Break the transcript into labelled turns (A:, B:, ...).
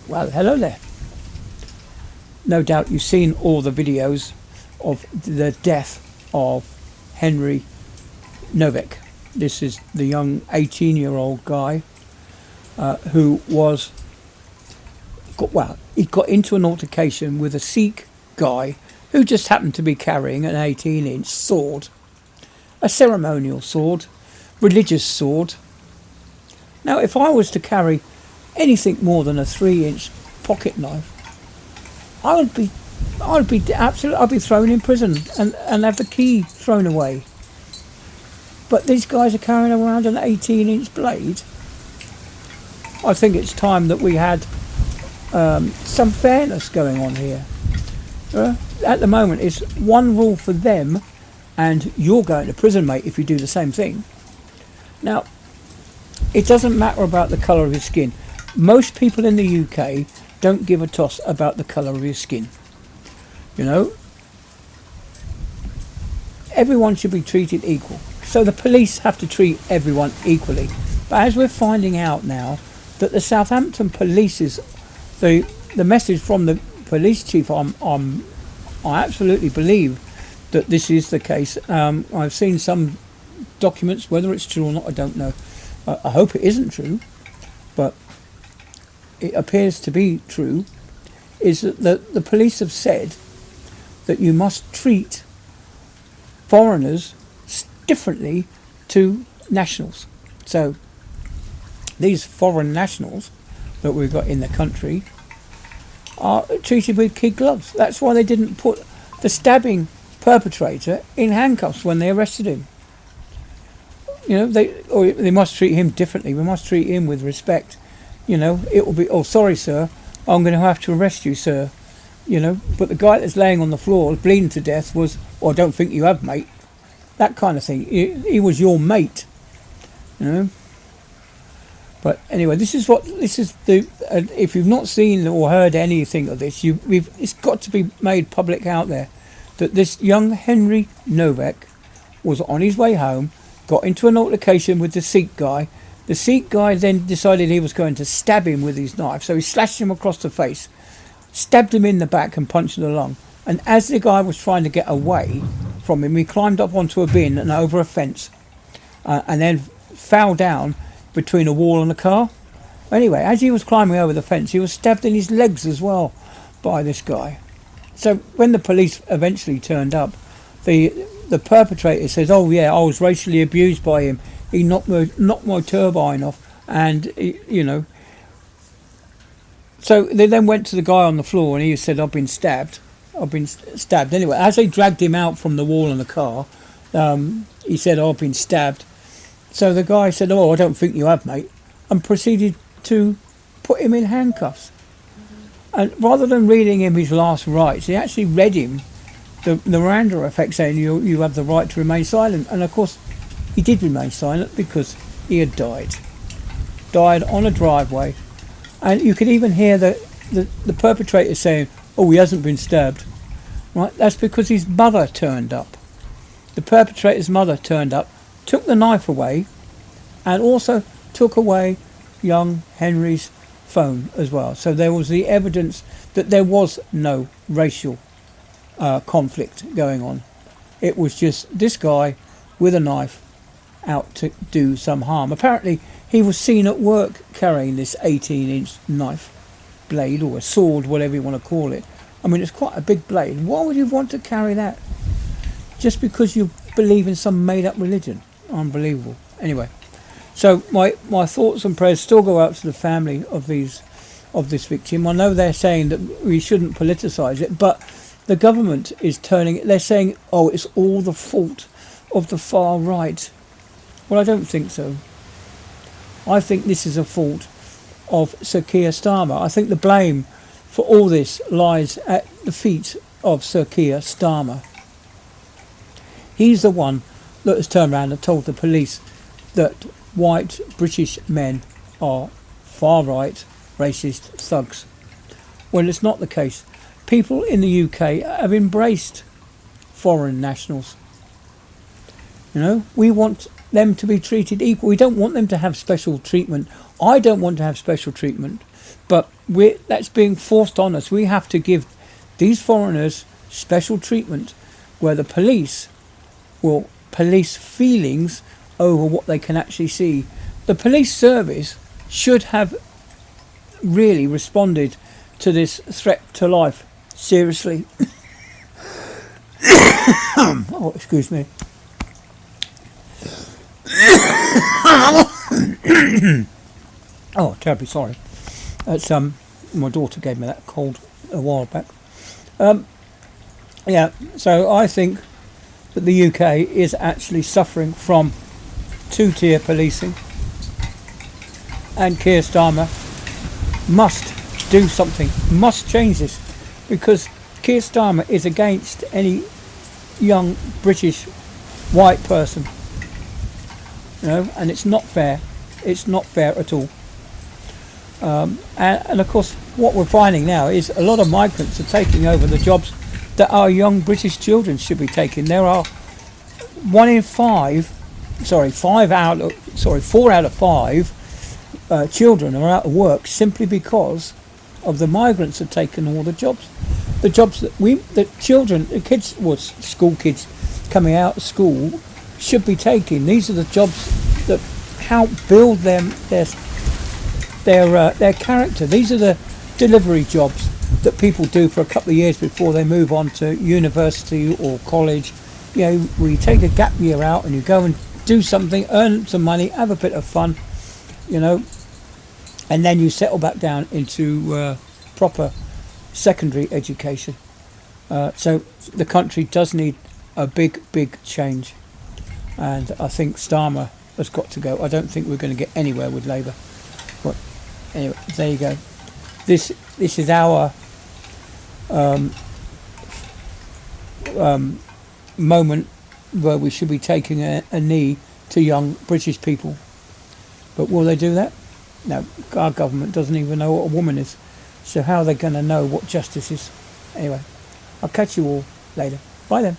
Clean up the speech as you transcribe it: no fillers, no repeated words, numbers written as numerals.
A: Well, hello there. No doubt you've seen all the videos of the death of Henry Novak. This is the young 18-year-old guy who he got into an altercation with a Sikh guy who just happened to be carrying an 18-inch sword, a ceremonial sword, religious sword. Now, if I was to carry anything more than a 3-inch pocket knife, I'd be thrown in prison and have the key thrown away. But these guys are carrying around an 18-inch blade. I think it's time that we had some fairness going on here. At the moment, it's one rule for them, and you're going to prison, mate, if you do the same thing. Now, it doesn't matter about the colour of your skin. Most people in the UK don't give a toss about the colour of your skin. You know, everyone should be treated equal. So the police have to treat everyone equally. But as we're finding out now that the Southampton police's the message from the police chief, I absolutely believe that this is the case. I've seen some documents, whether it's true or not, I don't know. I hope it isn't true, but it appears to be true, is that the police have said that you must treat foreigners differently to nationals. So these foreign nationals that we've got in the country are treated with kid gloves. That's why they didn't put the stabbing perpetrator in handcuffs when they arrested him. You know, they must treat him differently. We must treat him with respect. You know, it will be, oh, sorry, sir, I'm going to have to arrest you, sir. You know, but the guy that's laying on the floor, bleeding to death, was, I don't think you have, mate. That kind of thing. He was your mate. You know. But anyway, this is the. If you've not seen or heard anything of this, it's got to be made public out there that this young Henry Novak was on his way home, got into an altercation with the Sikh guy. The Sikh guy then decided he was going to stab him with his knife, so he slashed him across the face, stabbed him in the back and punched the lung. And as the guy was trying to get away from him, he climbed up onto a bin and over a fence, and then fell down between a wall and a car. Anyway, as he was climbing over the fence, he was stabbed in his legs as well by this guy. So when the police eventually turned up, the perpetrator says, oh yeah, I was racially abused by him. He knocked my turbine off, and you know. So they then went to the guy on the floor, and he said, I've been stabbed. Anyway, as they dragged him out from the wall in the car, he said, I've been stabbed. So the guy said, oh, I don't think you have, mate, and proceeded to put him in handcuffs. And rather than reading him his last rites, he actually read him the Miranda effect, saying you have the right to remain silent. And of course, he did remain silent because he had died on a driveway. And you could even hear the perpetrator saying, oh, he hasn't been stabbed. Right? That's because his mother turned up. The perpetrator's mother turned up, took the knife away, and also took away young Henry's phone as well. So there was the evidence that there was no racial conflict going on. It was just this guy with a knife out to do some harm. Apparently he was seen at work carrying this 18-inch knife blade, or a sword, whatever you want to call it. I mean, it's quite a big blade. Why would you want to carry that? Just because you believe in some made-up religion? Unbelievable. Anyway, so my thoughts and prayers still go out to the family of this victim. I know they're saying that we shouldn't politicise it, but the government is turning it. They're saying, oh, it's all the fault of the far right. Well, I don't think so. I think this is a fault of Sir Keir Starmer. I think the blame for all this lies at the feet of Sir Keir Starmer. He's the one that has turned around and told the police that white British men are far right, racist thugs. Well, it's not the case. People in the UK have embraced foreign nationals. You know, we want them to be treated equal. We don't want them to have special treatment. I don't want to have special treatment. But that's being forced on us. We have to give these foreigners special treatment where the police will police feelings over what they can actually see. The police service should have really responded to this threat to life seriously. Oh, excuse me. Oh, terribly sorry. That's my daughter gave me that cold a while back. Yeah, so I think that the UK is actually suffering from two-tier policing, and Keir Starmer must do something, must change this, because Keir Starmer is against any young British white person, and it's not fair. It's not fair at all. And of course, what we're finding now is a lot of migrants are taking over the jobs that our young British children should be taking. There are 4 out of 5 children are out of work simply because of the migrants have taken all the jobs. The jobs that school kids coming out of school should be taking. These are the jobs that help build their character. These are the delivery jobs that people do for a couple of years before they move on to university or college. Where you take a gap year out and you go and do something, earn some money, have a bit of fun, and then you settle back down into proper secondary education. So the country does need a big change, and I think Starmer has got to go. I don't think we're going to get anywhere with Labour. But anyway, there you go. This is our moment where we should be taking a knee to young British people. But will they do that? No, our government doesn't even know what a woman is. So how are they going to know what justice is? Anyway, I'll catch you all later. Bye then.